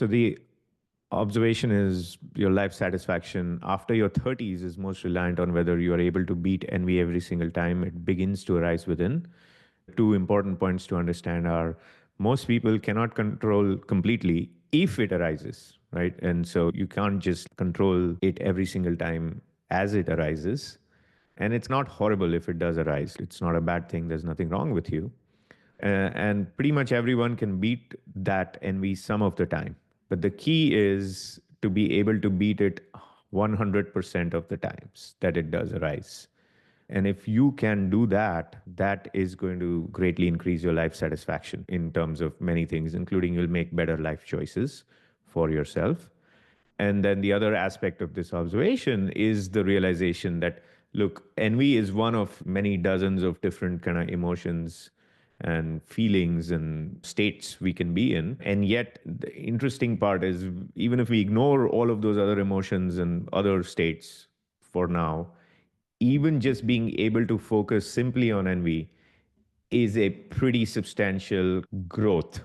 So the observation is your life satisfaction after your 30s is most reliant on whether you are able to beat envy every single time it begins to arise within. Two important points to understand are most people cannot control completely if it arises, right? And so you can't just control it every single time as it arises. And it's not horrible if it does arise. It's not a bad thing. There's nothing wrong with you. And pretty much everyone can beat that envy some of the time. But the key is to be able to beat it 100% of the times that it does arise. And if you can do that, that is going to greatly increase your life satisfaction in terms of many things, including you'll make better life choices for yourself. And then the other aspect of this observation is the realization that, look, envy is one of many dozens of different kind of emotions and feelings and states we can be in. And yet, the interesting part is, even if we ignore all of those other emotions and other states for now, even just being able to focus simply on envy is a pretty substantial growth.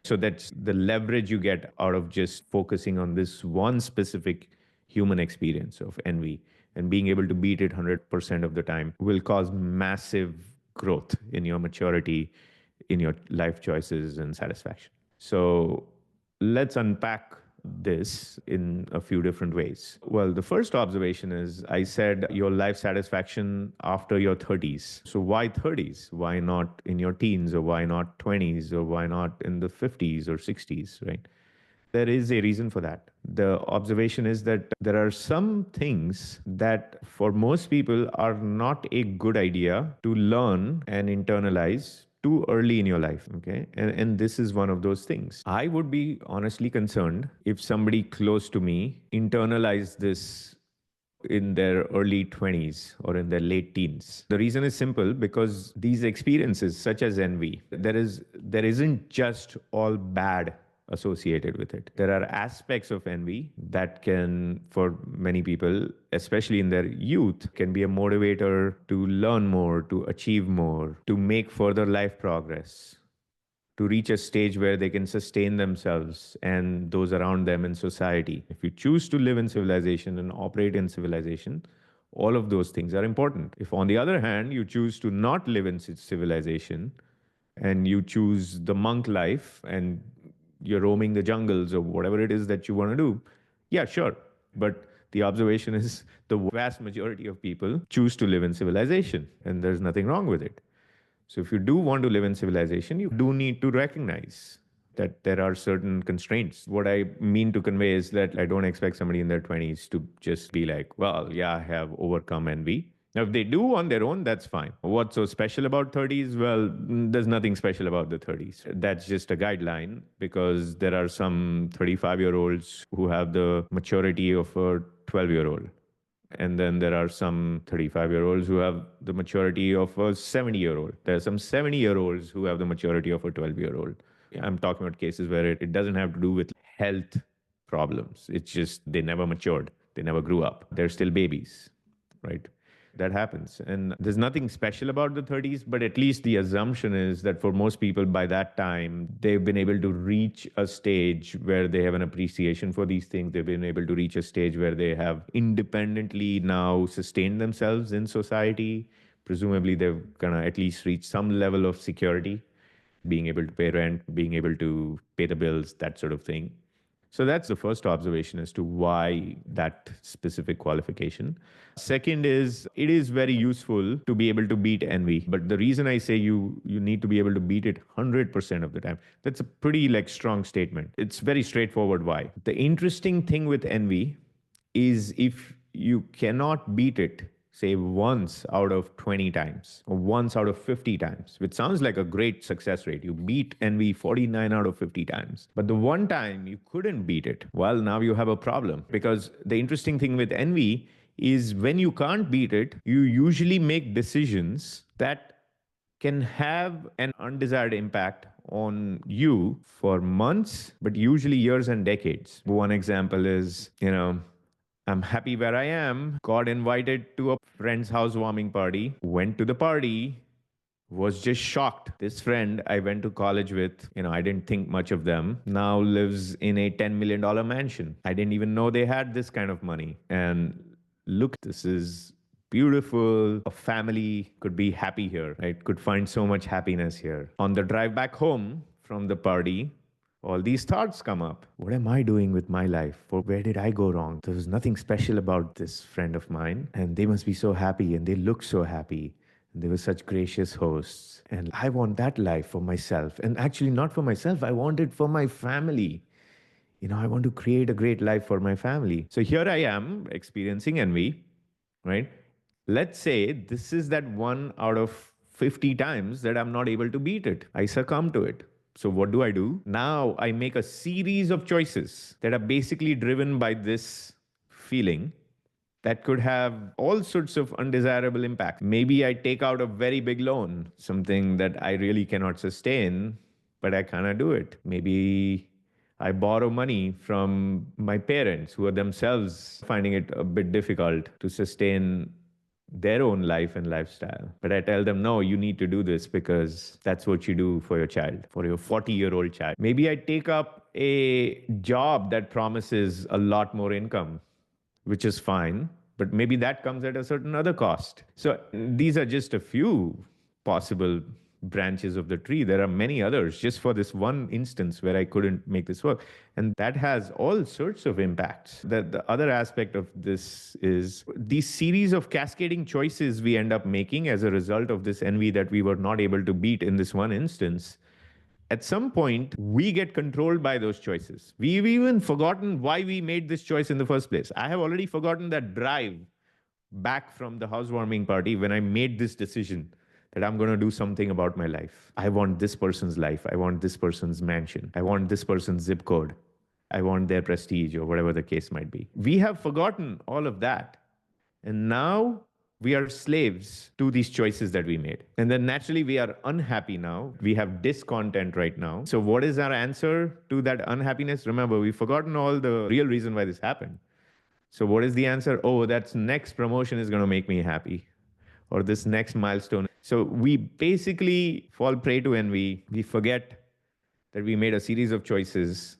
So that's the leverage you get out of just focusing on this one specific human experience of envy, and being able to beat it 100% of the time will cause massive growth in your maturity, in your life choices and satisfaction. So let's unpack this in a few different ways. Well, the first observation is I said your life satisfaction after your 30s. So why 30s? Why not in your teens, or why not 20s, or why not in the 50s or 60s, right? There is a reason for that. The observation is that there are some things that for most people are not a good idea to learn and internalize too early in your life. Okay. And this is one of those things. I would be honestly concerned if somebody close to me internalized this in their early 20s or in their late teens. The reason is simple, because these experiences such as envy, there isn't just all bad associated with it. There are aspects of envy that can, for many people, especially in their youth, can be a motivator to learn more, to achieve more, to make further life progress, to reach a stage where they can sustain themselves and those around them in society. If you choose to live in civilization and operate in civilization, all of those things are important. If, on the other hand, you choose to not live in civilization and you choose the monk life and you're roaming the jungles or whatever it is that you want to do, yeah, sure. But the observation is the vast majority of people choose to live in civilization, and there's nothing wrong with it. So if you do want to live in civilization, you do need to recognize that there are certain constraints. What I mean to convey is that I don't expect somebody in their 20s to just be like, well, yeah, I have overcome envy. Now, if they do on their own, that's fine. What's so special about 30s? Well, there's nothing special about the 30s. That's just a guideline, because there are some 35-year-olds who have the maturity of a 12-year-old. And then there are some 35-year-olds who have the maturity of a 70-year-old. There are some 70-year-olds who have the maturity of a 12-year-old. I'm talking about cases where it doesn't have to do with health problems. It's just they never matured. They never grew up. They're still babies, right? That happens. And there's nothing special about the 30s, but at least the assumption is that for most people by that time, they've been able to reach a stage where they have an appreciation for these things. They've been able to reach a stage where they have independently now sustained themselves in society. Presumably, they've kind of at least reached some level of security, being able to pay rent, being able to pay the bills, that sort of thing. So that's the first observation as to why that specific qualification. Second is it is very useful to be able to beat envy. But the reason I say you need to be able to beat it 100% of the time, that's a pretty strong statement. It's very straightforward why. The interesting thing with envy is if you cannot beat it, say once out of 20 times or once out of 50 times, which sounds like a great success rate. You beat envy 49 out of 50 times. But the one time you couldn't beat it, well, now you have a problem. Because the interesting thing with envy is when you can't beat it, you usually make decisions that can have an undesired impact on you for months, but usually years and decades. One example is, I'm happy where I am. Got invited to a friend's housewarming party. Went to the party. was just shocked. This friend I went to college with, I didn't think much of them, now lives in a $10 million mansion. I didn't even know they had this kind of money. And look, this is beautiful. A family could be happy here, right? Could find so much happiness here. On the drive back home from the party, all these thoughts come up. What am I doing with my life? Or where did I go wrong? There was nothing special about this friend of mine, and they must be so happy, and they look so happy. And they were such gracious hosts. And I want that life for myself. And actually, not for myself, I want it for my family. I want to create a great life for my family. So here I am experiencing envy, right? Let's say this is that 1 out of 50 times that I'm not able to beat it. I succumb to it. So what do I do? Now I make a series of choices that are basically driven by this feeling that could have all sorts of undesirable impact. Maybe I take out a very big loan, something that I really cannot sustain, but I cannot do it. Maybe I borrow money from my parents who are themselves finding it a bit difficult to sustain their own life and lifestyle. But I tell them, no, you need to do this because that's what you do for your child, for your 40-year-old child. Maybe I take up a job that promises a lot more income, which is fine, but maybe that comes at a certain other cost. So these are just a few possible branches of the tree. There are many others just for this one instance where I couldn't make this work. And that has all sorts of impacts. The other aspect of this is these series of cascading choices we end up making as a result of this envy that we were not able to beat in this one instance. At some point, we get controlled by those choices. We've even forgotten why we made this choice in the first place. I have already forgotten that drive back from the housewarming party when I made this decision that I'm going to do something about my life. I want this person's life. I want this person's mansion. I want this person's zip code. I want their prestige or whatever the case might be. We have forgotten all of that. And now we are slaves to these choices that we made. And then naturally we are unhappy now. We have discontent right now. So what is our answer to that unhappiness? Remember, we've forgotten all the real reason why this happened. So what is the answer? Oh, that next promotion is going to make me happy, or this next milestone. So we basically fall prey to envy. We forget that we made a series of choices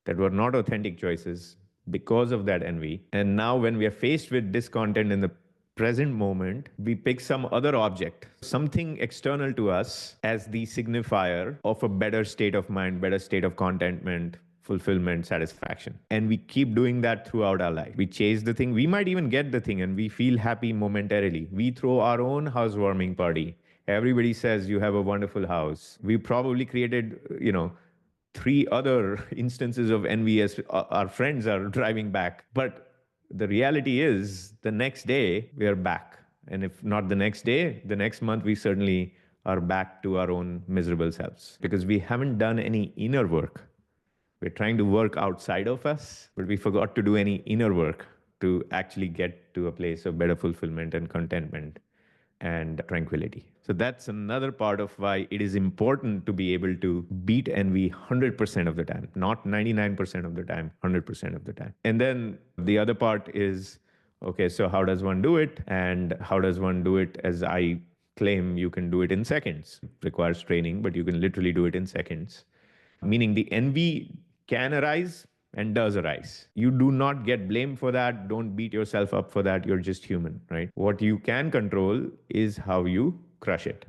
that were not authentic choices because of that envy. And now when we are faced with discontent in the present moment, we pick some other object, something external to us as the signifier of a better state of mind, better state of contentment, fulfillment, satisfaction. And we keep doing that throughout our life. We chase the thing. We might even get the thing and we feel happy momentarily. We throw our own housewarming party. Everybody says you have a wonderful house. We probably created, 3 other instances of envy as our friends are driving back. But the reality is the next day we are back. And if not the next day, the next month, we certainly are back to our own miserable selves because we haven't done any inner work. We're trying to work outside of us, but we forgot to do any inner work to actually get to a place of better fulfillment and contentment and tranquility. So that's another part of why it is important to be able to beat envy 100% of the time, not 99% of the time, 100% of the time. And then the other part is, okay, so how does one do it? And how does one do it? As I claim, you can do it in seconds. It requires training, but you can literally do it in seconds. Meaning the envy can arise and does arise. You do not get blamed for that. Don't beat yourself up for that. You're just human, right? What you can control is how you crush it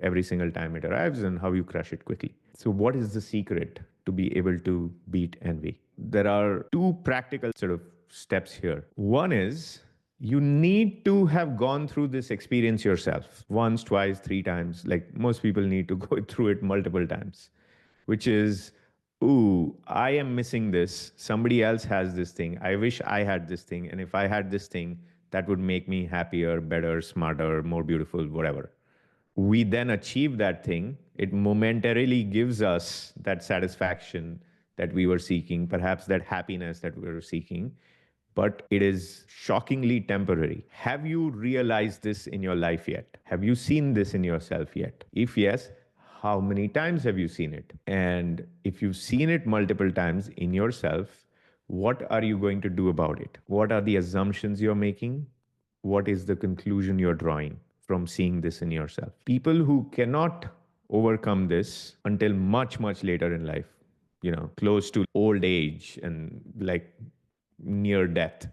every single time it arrives and how you crush it quickly. So what is the secret to be able to beat envy? There are 2 practical sort of steps here. One is you need to have gone through this experience yourself once, twice, 3 times. Like most people need to go through it multiple times, which is, ooh, I am missing this. Somebody else has this thing. I wish I had this thing. And if I had this thing, that would make me happier, better, smarter, more beautiful, whatever. We then achieve that thing. It momentarily gives us that satisfaction that we were seeking, perhaps that happiness that we were seeking, but it is shockingly temporary. Have you realized this in your life yet? Have you seen this in yourself yet? If yes, how many times have you seen it? And if you've seen it multiple times in yourself, what are you going to do about it? What are the assumptions you're making? What is the conclusion you're drawing? from seeing this in yourself. People who cannot overcome this until much, much later in life, close to old age and like near death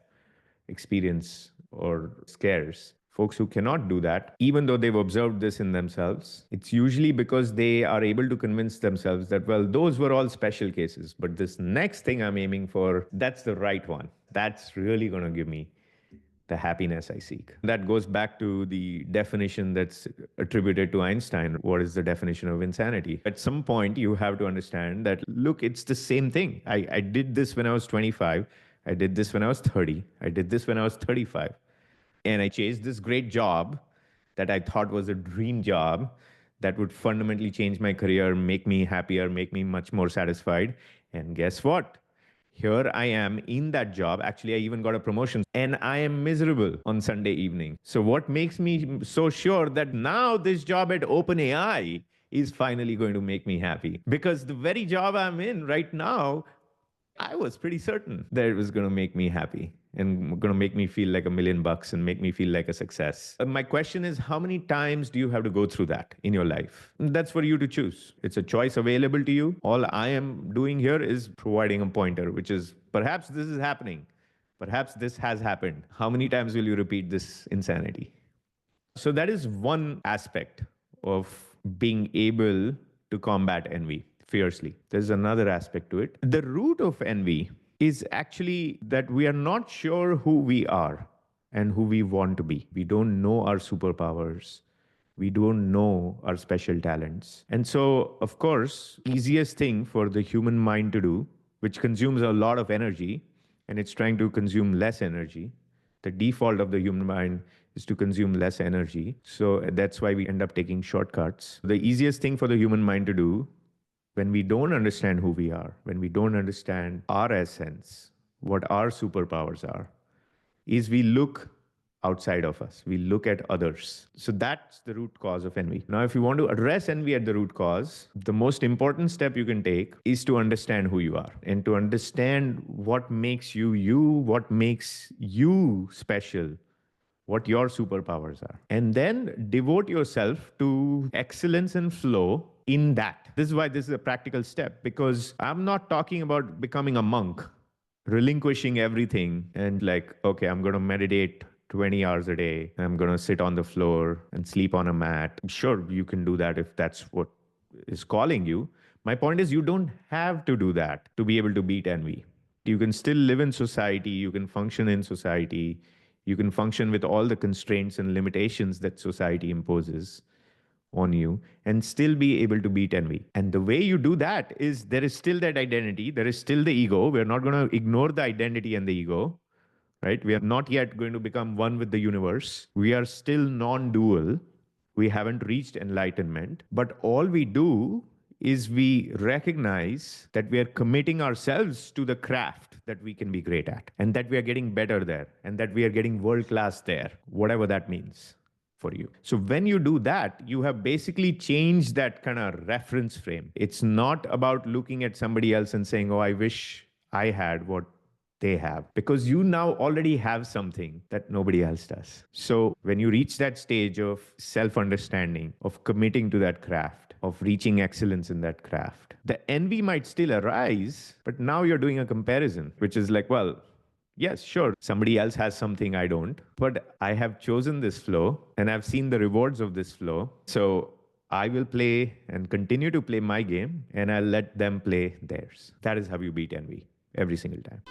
experience or scares. Folks who cannot do that, even though they've observed this in themselves, it's usually because they are able to convince themselves that, well, those were all special cases, but this next thing I'm aiming for, that's the right one. That's really going to give me the happiness I seek. That goes back to the definition that's attributed to Einstein. What is the definition of insanity? At some point, you have to understand that, look, it's the same thing. I did this when I was 25. I did this when I was 30. I did this when I was 35. And I chased this great job that I thought was a dream job that would fundamentally change my career, make me happier, make me much more satisfied. And guess what? Here I am in that job. Actually, I even got a promotion and I am miserable on Sunday evening. So what makes me so sure that now this job at OpenAI is finally going to make me happy? Because the very job I'm in right now, I was pretty certain that it was going to make me happy and going to make me feel like $1,000,000 and make me feel like a success. My question is, how many times do you have to go through that in your life? That's for you to choose. It's a choice available to you. All I am doing here is providing a pointer, which is perhaps this is happening. Perhaps this has happened. How many times will you repeat this insanity? So that is one aspect of being able to combat envy fiercely. There's another aspect to it. The root of envy is actually that we are not sure who we are and who we want to be. We don't know our superpowers. We don't know our special talents. And so, of course, easiest thing for the human mind to do, which consumes a lot of energy, and it's trying to consume less energy. The default of the human mind is to consume less energy. So that's why we end up taking shortcuts. The easiest thing for the human mind to do when we don't understand who we are, when we don't understand our essence, what our superpowers are, is we look outside of us. We look at others. So that's the root cause of envy. Now, if you want to address envy at the root cause, the most important step you can take is to understand who you are and to understand what makes you you, what makes you special, what your superpowers are. And then devote yourself to excellence and flow in that. This is why this is a practical step, because I'm not talking about becoming a monk, relinquishing everything and like, okay, I'm going to meditate 20 hours a day. I'm going to sit on the floor and sleep on a mat. Sure, you can do that if that's what is calling you. My point is, you don't have to do that to be able to beat envy. You can still live in society. You can function in society. You can function with all the constraints and limitations that society imposes on you and still be able to beat envy. And the way you do that is there is still that identity. There is still the ego. We're not going to ignore the identity and the ego, right? We are not yet going to become one with the universe. We are still non-dual. We haven't reached enlightenment. But all we do is we recognize that we are committing ourselves to the craft that we can be great at and that we are getting better there and that we are getting world class there, whatever that means for you. So when you do that, you have basically changed that kind of reference frame. It's not about looking at somebody else and saying, oh, I wish I had what they have, because you now already have something that nobody else does. So when you reach that stage of self-understanding, of committing to that craft, of reaching excellence in that craft, the envy might still arise, but now you're doing a comparison, which is like, well, yes, sure, somebody else has something I don't, but I have chosen this flow and I've seen the rewards of this flow. So I will play and continue to play my game and I'll let them play theirs. That is how you beat envy every single time.